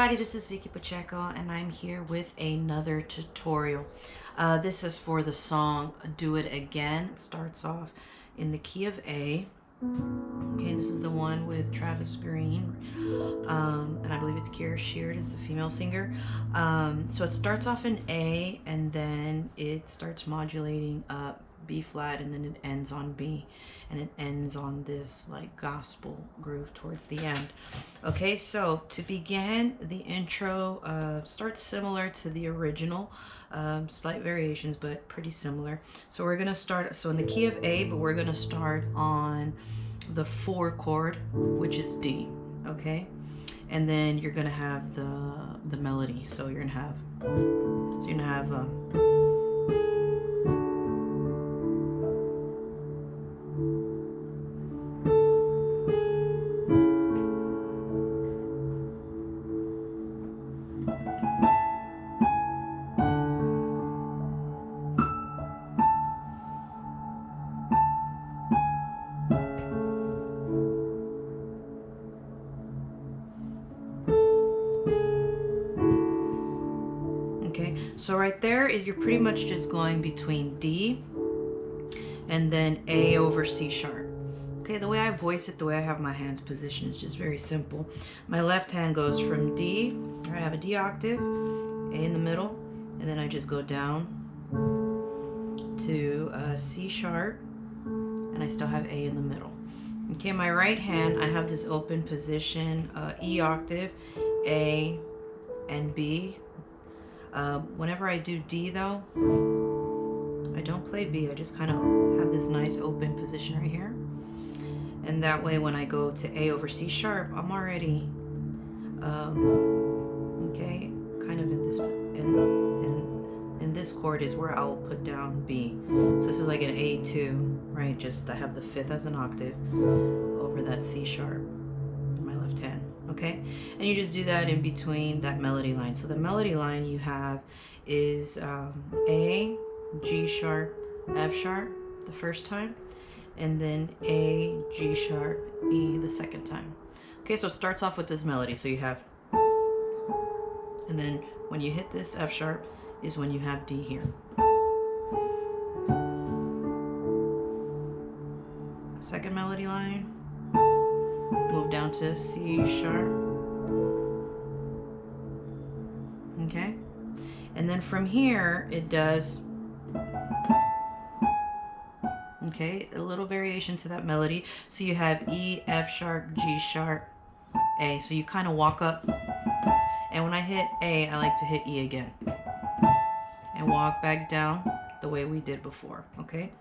everybody, this is Vicky Pacheco and I'm here with another tutorial. This is for the song Do It Again. It starts off in the key of A. Okay, this is the one with Travis Green, and I believe it's Kira Sheard is the female singer. So it starts off in A and then it starts modulating up B flat, and then it ends on B, and it ends on this like gospel groove towards the end. Okay, so to begin, the intro starts similar to the original, slight variations but pretty similar. So we're gonna start in the key of A, but we're gonna start on the 4 chord, which is D. Okay, and then you're gonna have the melody. So you're gonna have okay, so right there, you're pretty much just going between D and then A over C sharp. Okay, the way I voice it, the way I have my hands positioned is just very simple. My left hand goes from D, right, I have a D octave, A in the middle, and then I just go down to C sharp, and I still have A in the middle. Okay, my right hand, I have this open position, E octave, A, and B. Whenever I do D though, I don't play B, I just kind of have this nice open position right here. And that way when I go to A over C sharp, I'm already, okay, kind of in this, and this chord is where I'll put down B. So this is like an A2, right? Just I have the 5th as an octave over that C sharp in my left hand. Okay, and you just do that in between that melody line. So the melody line you have is A, G sharp, F sharp the first time, and then A, G sharp, E the second time. Okay, so it starts off with this melody. So you have, and then when you hit this F sharp is when you have D here. Second melody line, move down to C sharp. Okay, and then from here it does, okay, a little variation to that melody. So you have E, F sharp, G sharp, A. So you kind of walk up, and when I hit A, I like to hit E again and walk back down the way we did before. Okay,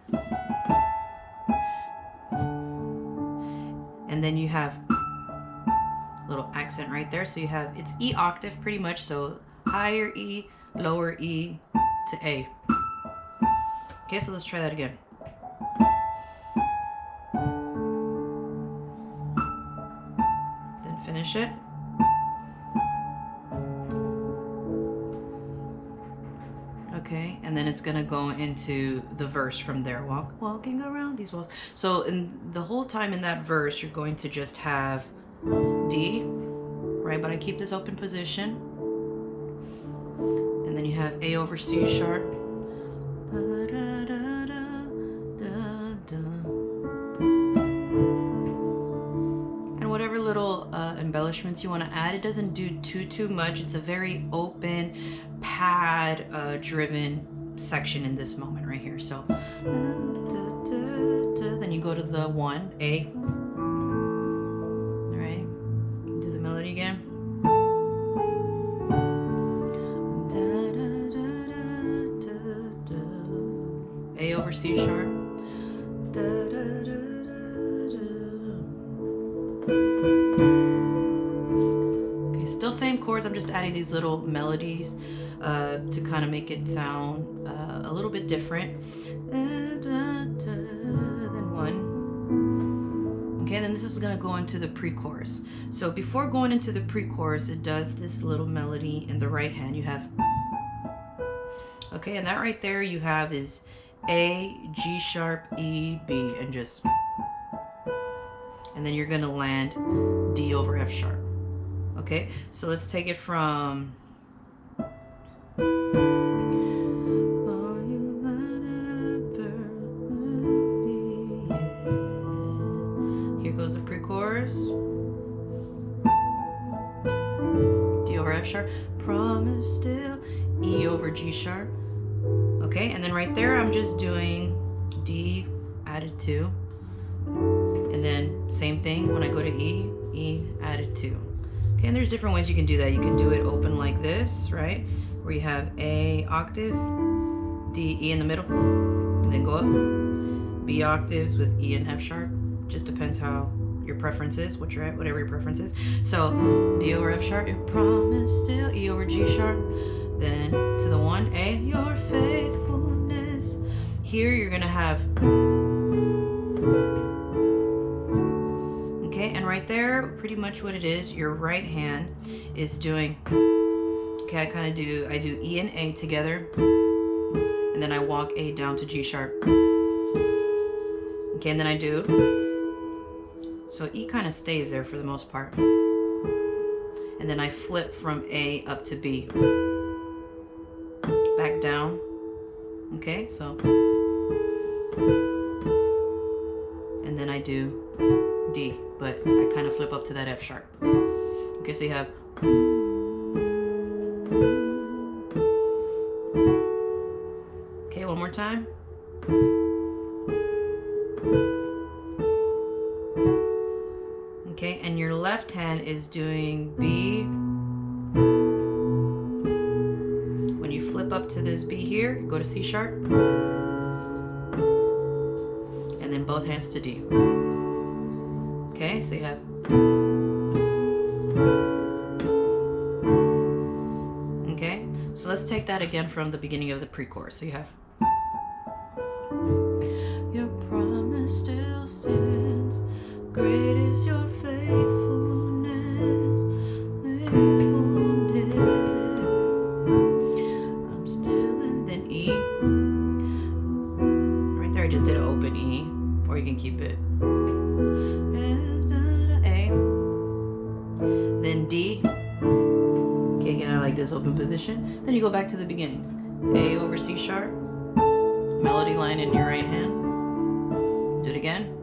and then you have a little accent right there. So you have, it's E octave pretty much, so higher E, lower E to A. Okay, so let's try that again. Then finish it. Okay, and then it's gonna go into the verse from there. Walking around these walls. So in the whole time in that verse, you're going to just have D, right? But I keep this open position. And then you have A over C sharp. And whatever little embellishments you want to add, it doesn't do too much. It's a very open, pad driven section in this moment right here. So then you go to the 1, A. All right, do the melody again. A over C sharp. Okay, still same chords. I'm just adding these little melodies to kind of make it sound a little bit different. Then 1. Okay, then this is gonna go into the pre-chorus. So before going into the pre-chorus, it does this little melody in the right hand. You have, okay, and that right there you have is A, G sharp, E, B, and just, and then you're gonna land D over F sharp. Okay, so let's take it from. Here goes the pre-chorus. D over F sharp, promise still, E over G sharp. Okay, and then right there I'm just doing D added 2. And then same thing when I go to E, E added 2. Okay, and there's different ways you can do that. You can do it open like this, right? Where you have A octaves, D, E in the middle, and then go up. B octaves with E and F sharp. Just depends how your preference is, what you're at, whatever your preference is. So D over F sharp, your promise still, E over G sharp. Then to the 1, A, your faithfulness. Here you're gonna have. Okay, and right there, pretty much what it is, your right hand is doing, okay, I do E and A together, and then I walk A down to G sharp. Okay, and then I do, so E kind of stays there for the most part. And then I flip from A up to B. Back down. Okay, so. And then I do D, but I kind of flip up to that F sharp. Okay, so you have. Okay, one more time. Okay, and your left hand is doing B. When you flip up to this B here, go to C sharp. And then both hands to D. Okay, so you have. Okay, so let's take that again from the beginning of the pre-chorus. So you have. Your promise still stands. Great is your faithfulness, faithfulness. I'm still, and then E. Right there, I just did an open E, or you can keep it. And A. Then D. Okay, again, I like this open position. Then you go back to the beginning. A over C sharp. Melody line in your right hand. Do it again.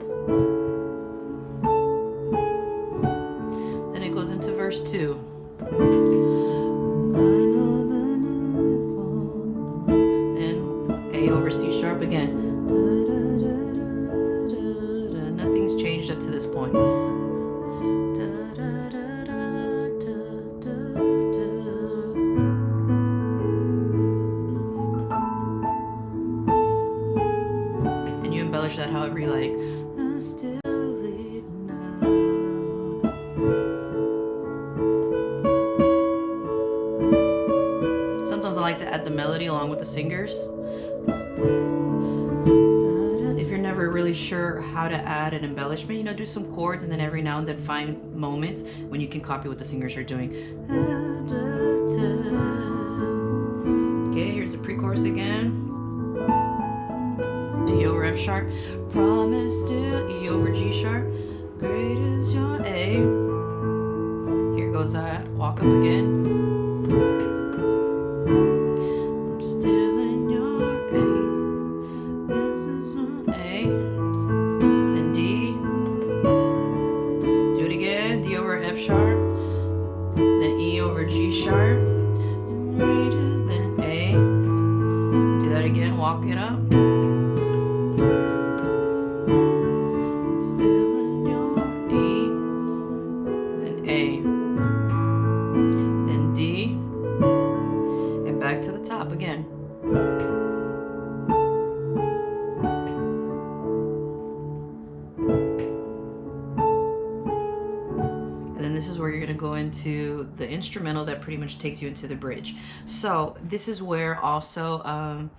Into verse 2. Then A over C sharp again. Nothing's changed up to this point. And you embellish that however you like. Sometimes I like to add the melody along with the singers. If you're never really sure how to add an embellishment, you know, do some chords and then every now and then find moments when you can copy what the singers are doing. Okay, here's the pre-chorus again. D over F sharp. Promise still, E over G sharp. Great is your A. Here goes that. Walk up again. I'm still in your A. This is my A. Then D. Do it again. D over F sharp. Then E over G sharp. And ranges, then A. Do that again. Walk it up. Still in your E. Then A. Then D. Back to the top again. And then this is where you're going to go into the instrumental that pretty much takes you into the bridge. So this is where also,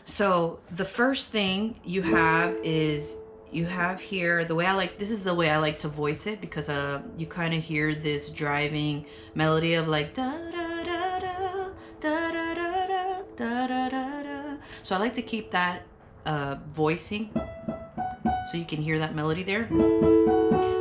so the first thing you have is you have here, the way I like, this is the way I like to voice it, because you kind of hear this driving melody of like da da da da da da da da da da da. So I like to keep that voicing so you can hear that melody there.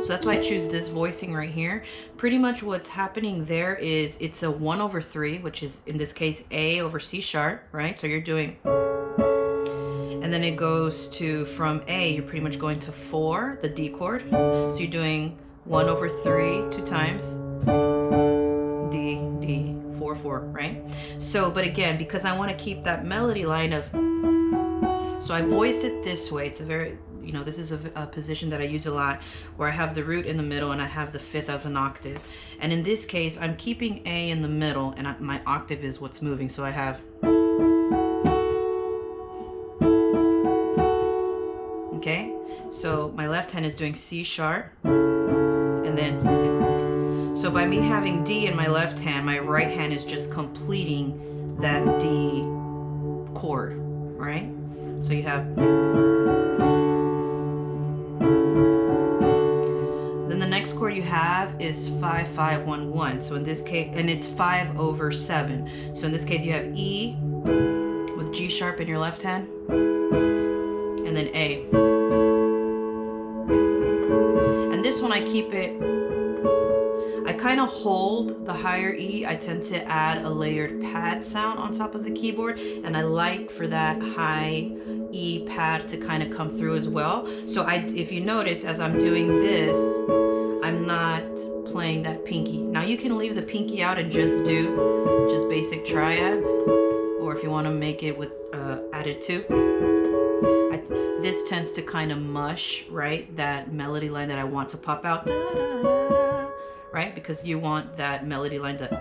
So that's why I choose this voicing right here. Pretty much what's happening there is it's a 1/3, which is in this case A over C sharp, right? So you're doing, and then it goes to, from A, you're pretty much going to 4, the D chord. So you're doing 1/3 2 times, D, D, 4, 4, right? So, but again, because I want to keep that melody line of, so I voiced it this way. It's a very, you know, this is a position that I use a lot, where I have the root in the middle and I have the 5th as an octave. And in this case, I'm keeping A in the middle and my octave is what's moving. So I have, okay? So my left hand is doing C sharp, and then, so by me having D in my left hand, my right hand is just completing that D chord, right? So you have, then the next chord you have is 5, 5, 1, 1. So in this case, and it's 5/7. So in this case you have E with G sharp in your left hand, and then A. And this one I keep it, I kind of hold the higher E. I tend to add a layered pad sound on top of the keyboard, and I like for that high E pad to kind of come through as well. So if you notice, as I'm doing this, I'm not playing that pinky. Now you can leave the pinky out and just do just basic triads, or if you want to make it with added 2. This tends to kind of mush, right, that melody line that I want to pop out, da, da, da, da, right? Because you want that melody line that,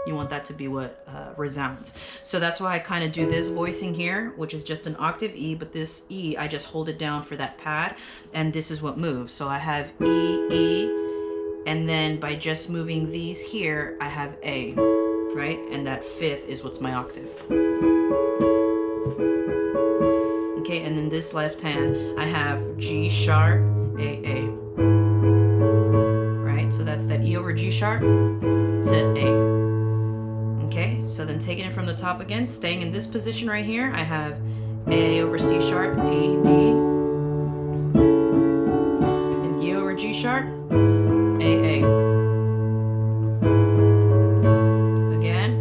you want that to be what resounds. So that's why I kind of do this voicing here, which is just an octave E, but this E, I just hold it down for that pad, and this is what moves. So I have E, E, and then by just moving these here, I have A, right? And that 5th is what's my octave. Okay, and then this left hand, I have G sharp, A, A. Right, so that's that E over G sharp to A. Okay, so then taking it from the top again, staying in this position right here, I have A over C sharp, D, D. And E over G sharp, A, A. Again.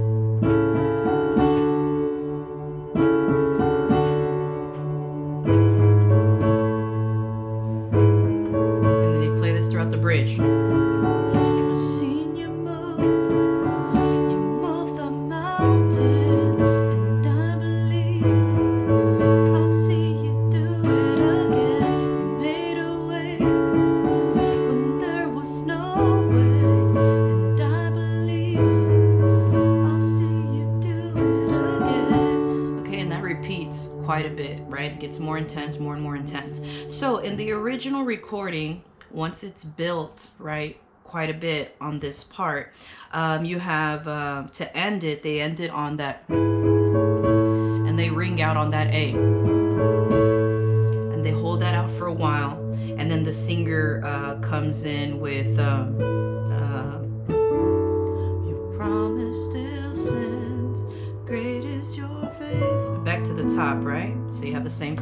The bridge. I've seen you move the mountain, and I believe I'll see you do it again. You made a way when there was no way, and I believe I'll see you do it again. Okay, and that repeats quite a bit, right? It gets more intense, more and more intense. So in the original recording, once it's built, right, quite a bit on this part, you have, to end it, they end it on that, and they ring out on that A. And they hold that out for a while, and then the singer comes in with, your promise still stands, great is your faith. Back to the top, right? So you have the same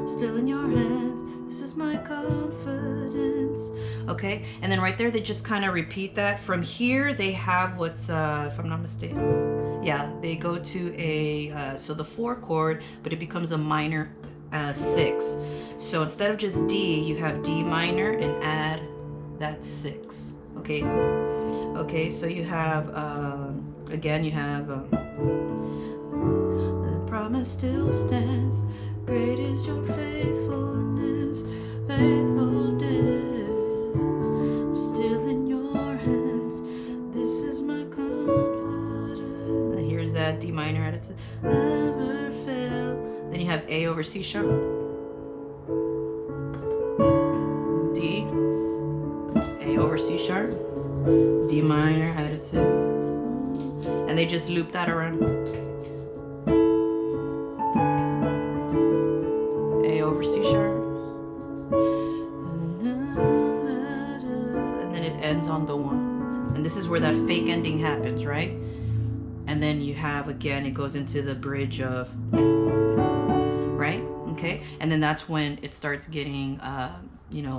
still in your hands, this is my confidence. Okay, and then right there they just kind of repeat that. From here they have what's if I'm not mistaken, yeah, they go to a so the 4 chord, but it becomes a minor 6. So instead of just D, you have D minor and add that 6. Okay, okay, so you have again you have the promise still stands, great is your faithfulness, faithfulness. I'm still in your hands, this is my confidence. And here's that D minor added to never fail. Then you have A over C sharp, D, A over C sharp, D minor added to, and they just loop that around. Over C sharp, and then it ends on the 1, and this is where that fake ending happens, right? And then you have, again, it goes into the bridge of, right? Okay, and then that's when it starts getting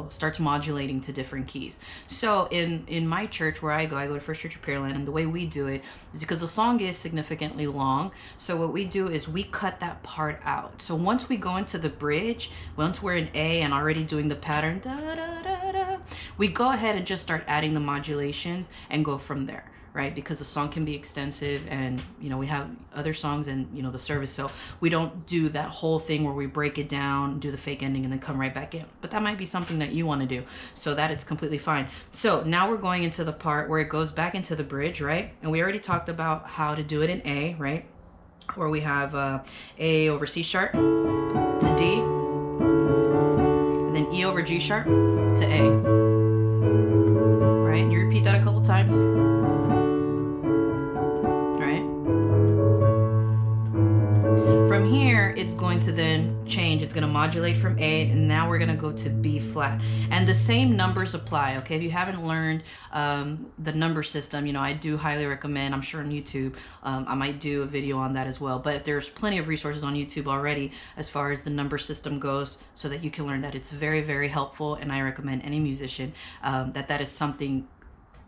starts modulating to different keys. So in my church where I go to First Church of Pearland, and the way we do it is because the song is significantly long. So what we do is we cut that part out. So once we go into the bridge, once we're in A and already doing the pattern, da, da, da, da, we go ahead and just start adding the modulations and go from there. Right, because the song can be extensive, and we have other songs and the service, so we don't do that whole thing where we break it down, do the fake ending, and then come right back in. But that might be something that you want to do, so that is completely fine. So now we're going into the part where it goes back into the bridge, right? And we already talked about how to do it in A, right? Where we have A over C sharp to D, and then E over G sharp to A, right? And you repeat that a couple times. From here, it's going to then change. It's going to modulate from A, and now we're going to go to B flat. And the same numbers apply, okay? If you haven't learned the number system, I do highly recommend, I'm sure on YouTube, I might do a video on that as well. But there's plenty of resources on YouTube already as far as the number system goes, so that you can learn that. It's very, very helpful, and I recommend any musician that is something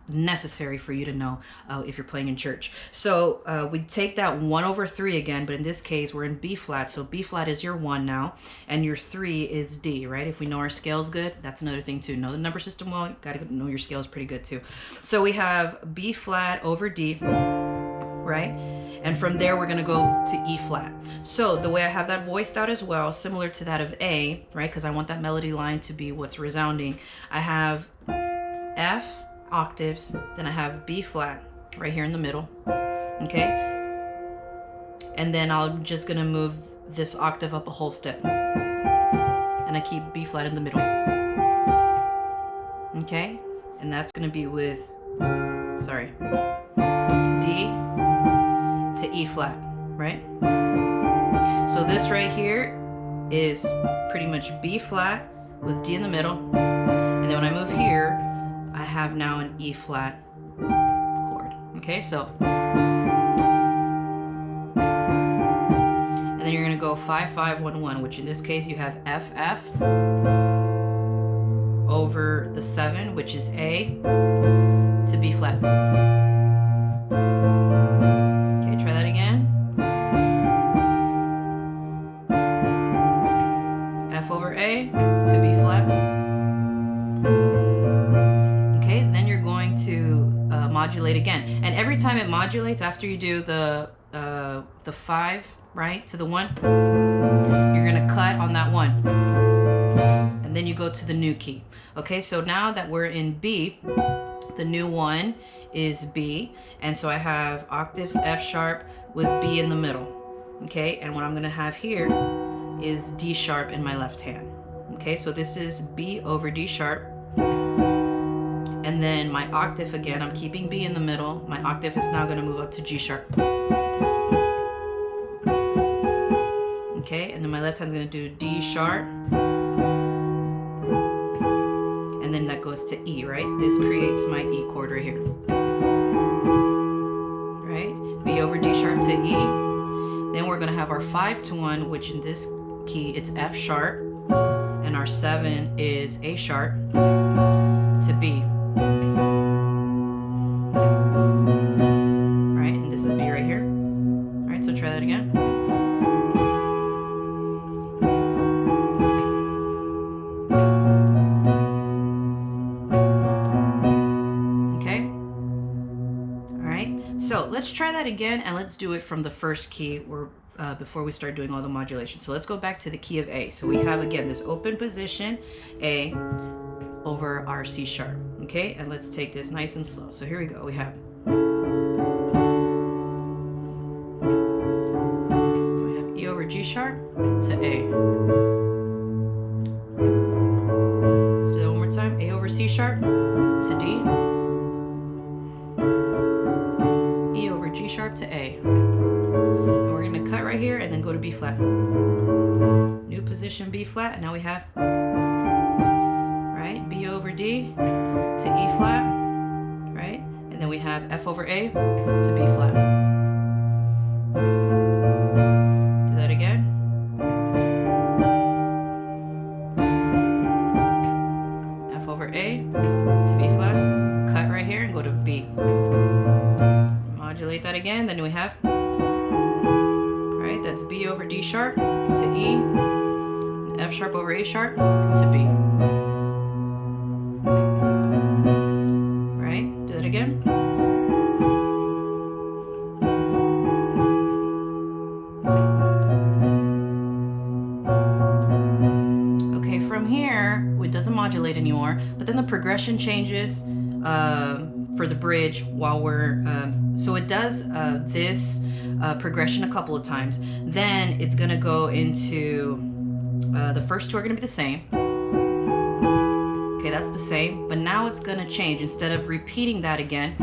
necessary for you to know if you're playing in church. So we take that 1 over 3 again, but in this case we're in B flat. So B flat is your 1 now, and your 3 is D, right? If we know our scales good, that's another thing too. Know the number system well, you gotta know your scales pretty good too. So we have B flat over D, right? And from there we're gonna go to E flat. So the way I have that voiced out as well, similar to that of A, right? Because I want that melody line to be what's resounding. I have F octaves, then I have B flat right here in the middle, okay? And then I'm just gonna move this octave up a whole step, and I keep B flat in the middle, okay? And that's gonna be with, D to E flat, right? So this right here is pretty much B flat with D in the middle, and then when I move here, I have now an E flat chord. Okay, so and then you're gonna go 5 5 1 1, which in this case you have F F over the 7, which is A, to B flat. Okay, try that again. F over A to B flat. Modulate again, and every time it modulates, after you do the 5, right, to the 1, you're gonna cut on that 1, and then you go to the new key. Okay, so now that we're in B, the new 1 is B, and so I have octaves F sharp with B in the middle. Okay, and what I'm gonna have here is D sharp in my left hand. Okay, so this is B over D sharp. And then my octave again, I'm keeping B in the middle. My octave is now going to move up to G sharp. Okay, and then my left hand's going to do D sharp. And then that goes to E, right? This creates my E chord right here. Right? B over D sharp to E. Then we're going to have our 5 to 1, which in this key, it's F sharp. And our 7 is A sharp to B. Right, and this is B right here. All right, so try that again. Okay. All right, so let's try that again, and let's do it from the first key before we start doing all the modulation. So let's go back to the key of A. So we have again this open position, A over our C sharp, okay? And let's take this nice and slow. So here we go. We have E over G sharp to A. Let's do that one more time. A over C sharp to D. E over G sharp to A. And we're gonna cut right here and then go to B flat. New position B flat, and now we have B over D to E flat, right? And then we have F over A to B flat. Do that again. That's B over D sharp to E, F sharp over A sharp to B. Right? Do that again. Okay, from here, it doesn't modulate anymore, but then the progression changes for the bridge while we're, so it does this progression a couple of times. Then it's gonna go into, the first two are gonna be the same. Okay, that's the same, but now it's gonna change. Instead of repeating that again,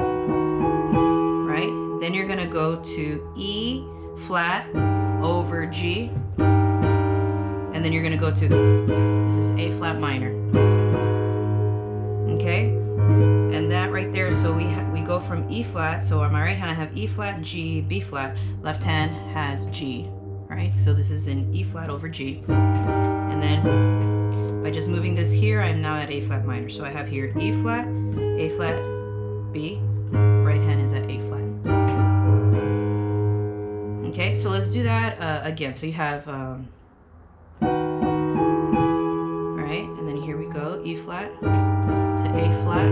right? Then you're gonna go to E flat over G, and then you're gonna go to, this is A flat minor. Okay? And that right there, so we go from E flat, so on my right hand I have E flat, G, B flat, left hand has G, right? So this is in E flat over G. And then by just moving this here, I'm now at A flat minor. So I have here E flat, A flat, B, right hand is at A flat. Okay, so let's do that again. So you have, right, and then here we go, E flat to A flat.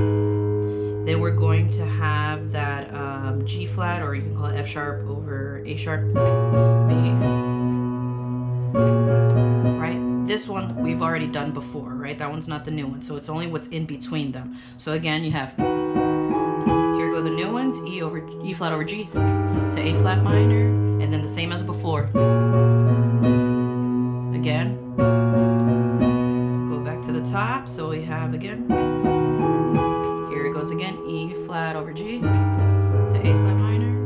Then we're going to have that G flat, or you can call it F sharp over A sharp, B. Right? This one we've already done before, right? That one's not the new one, so it's only what's in between them. So again, you have, here go the new ones, E flat over G to A flat minor, and then the same as before. Again, go back to the top, so we have again, here it goes again, E flat over G to A flat minor,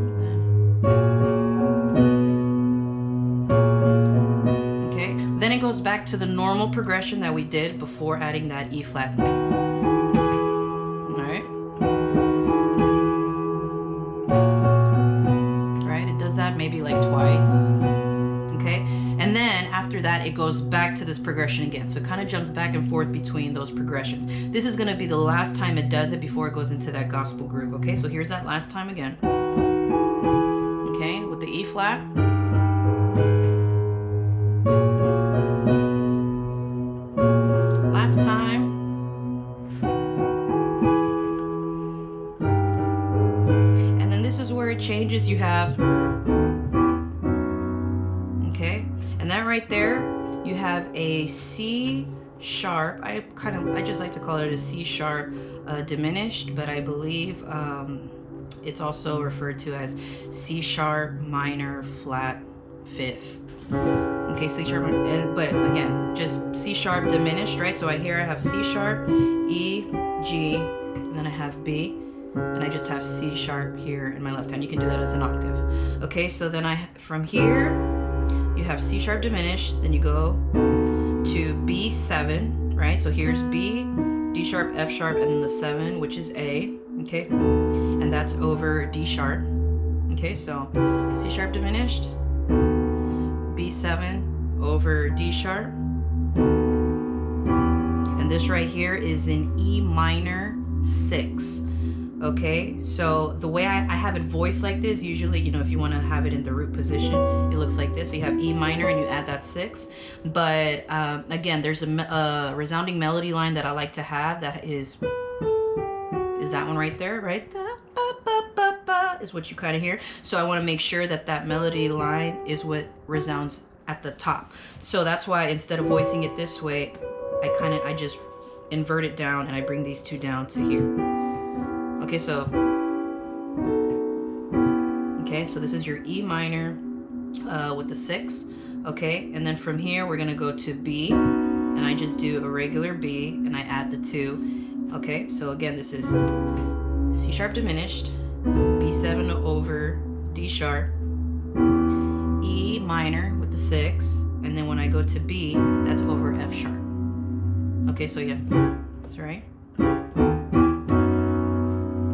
okay, then it goes back to the normal progression that we did before adding that E flat. Alright. Right, it does that maybe like twice. Okay, and then after that it goes back to this progression again, so it kind of jumps back and forth between those progressions. This is going to be the last time it does it before it goes into that gospel groove. Okay, so here's that last time again. Okay, with the E flat, last time, and then this is where it changes. You have, okay, and that right there, you have a C sharp. I just like to call it a C sharp diminished, but I believe it's also referred to as C sharp minor flat fifth. Okay, C sharp, but again, just C sharp diminished, right? So here I have C sharp, E, G, and then I have B, and I just have C sharp here in my left hand. You can do that as an octave. Okay, so then from here, you have C sharp diminished, then you go to B7, right? So here's B, D sharp, F sharp, and then the 7, which is A, okay? And that's over D sharp, okay? So C sharp diminished, B7 over D sharp, and this right here is in E minor 6. Okay, so the way I have it voiced like this, usually, you know, if you want to have it in the root position, it looks like this. So you have E minor and you add that 6. But again, there's a resounding melody line that I like to have that is that one right there, right? Is what you kind of hear. So I want to make sure that that melody line is what resounds at the top. So that's why instead of voicing it this way, I just invert it down and I bring these two down to here. Okay, so this is your E minor with the 6, okay, and then from here we're gonna go to B, and I just do a regular B, and I add the 2, okay, so again this is C sharp diminished, B7 over D sharp, E minor with the 6, and then when I go to B, that's over F sharp. Okay, so yeah, that's right.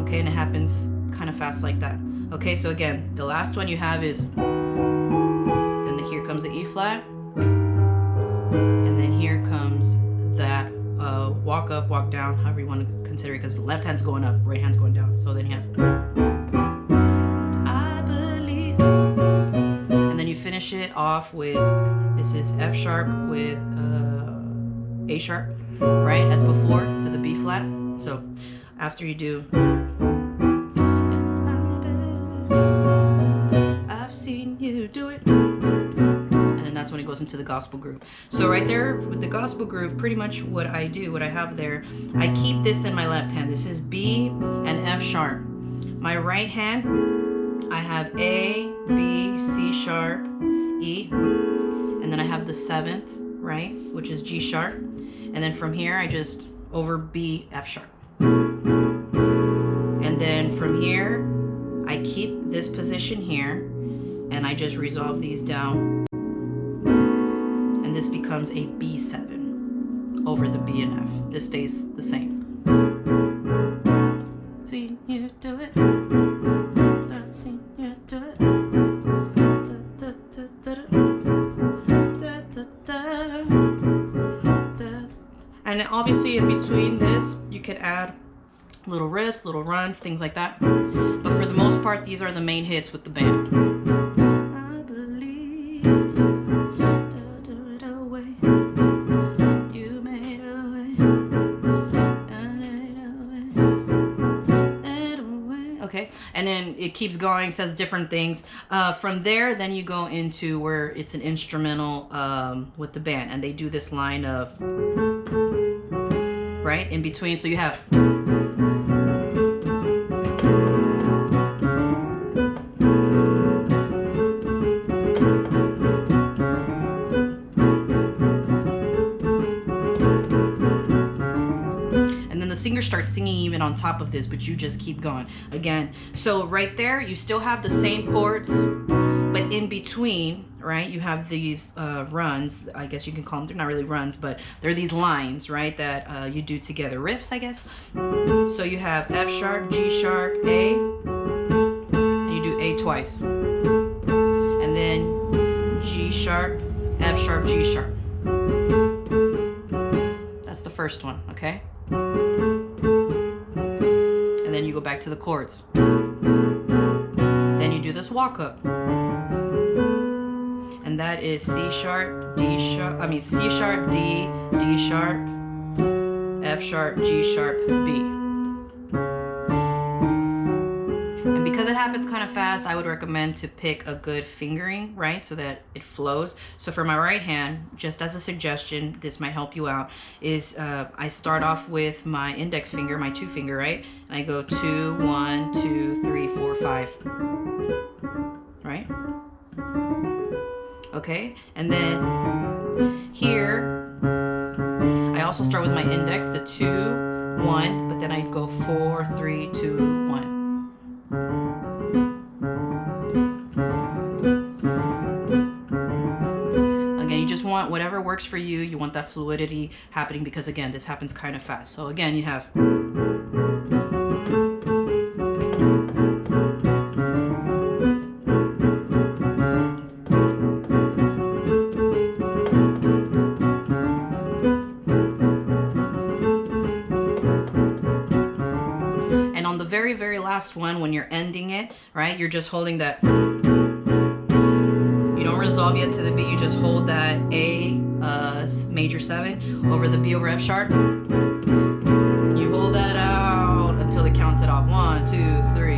Okay, and it happens kind of fast like that. Okay, so again, the last one you have is, then here comes the E flat, and then here comes that walk up, walk down, however you want to consider it, because the left hand's going up, right hand's going down. So then you have, I believe, and then you finish finish it off with, this is F sharp with A sharp, right, as before, to the B flat. So after you do, I've seen you do it, and then that's when it goes into the gospel groove. So right there with the gospel groove, pretty much what I do, what I have there, I keep this in my left hand. This is B and F sharp. My right hand, I have A, B, C sharp, E, and then I have the 7th, right, which is G sharp, and then from here I just over B, F sharp, and then from here I keep this position here, and I just resolve these down, and this becomes a B7 over the B and F. This stays the same. See you do it. I've seen you do it. Da, da, da, da, da, da, da. And obviously in between this, you could add little riffs, little runs, things like that. But for the most part, these are the main hits with the band. I believe, do it away. You made a way. Okay, and then it keeps going, says different things. From there, then you go into where it's an instrumental with the band, and they do this line of, right, in between. So you have, the singer starts singing even on top of this, but you just keep going again. So right there, you still have the same chords, but in between, right, you have these runs. I guess you can call them, they're not really runs, but they're these lines, right, that you do together, riffs, I guess. So you have F sharp, G sharp, A, and you do A twice, and then G sharp, F sharp, G sharp. That's the first one, okay? And then you go back to the chords. Then you do this walk up. And that is C sharp, D sharp, C sharp, D, D sharp, F sharp, G sharp, B. And because it happens kind of fast, I would recommend to pick a good fingering, right, so that it flows. So for my right hand, just as a suggestion, this might help you out, is I start off with my index finger, my 2 finger, right, and I go 2, 1, 2, 3, 4, 5, right? Okay, and then here, I also start with my index, the 2, 1, but then I go 4, 3, 2, 1. Again, you just want whatever works for you. You want that fluidity happening because, again, this happens kind of fast. So again, you have, and on the very, very last one, when you're ending it, right, you're just holding that. You don't resolve yet to the B, you just hold that A major 7 over the B over F sharp. You hold that out until it counts it off. 1, 2, 3.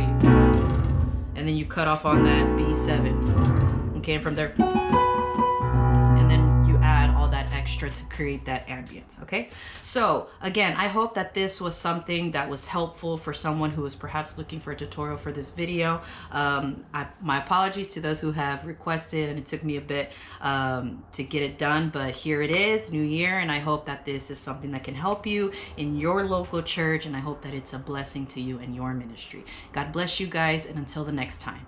And then you cut off on that B7. Okay, and from there, and then you add all that extra to create that ambience. Okay, so again, I hope that this was something that was helpful for someone who is perhaps looking for a tutorial for this video. My apologies to those who have requested, and it took me a bit to get it done, but here it is, new year, and I hope that this is something that can help you in your local church, and I hope that it's a blessing to you and your ministry. God bless you guys, and until the next time.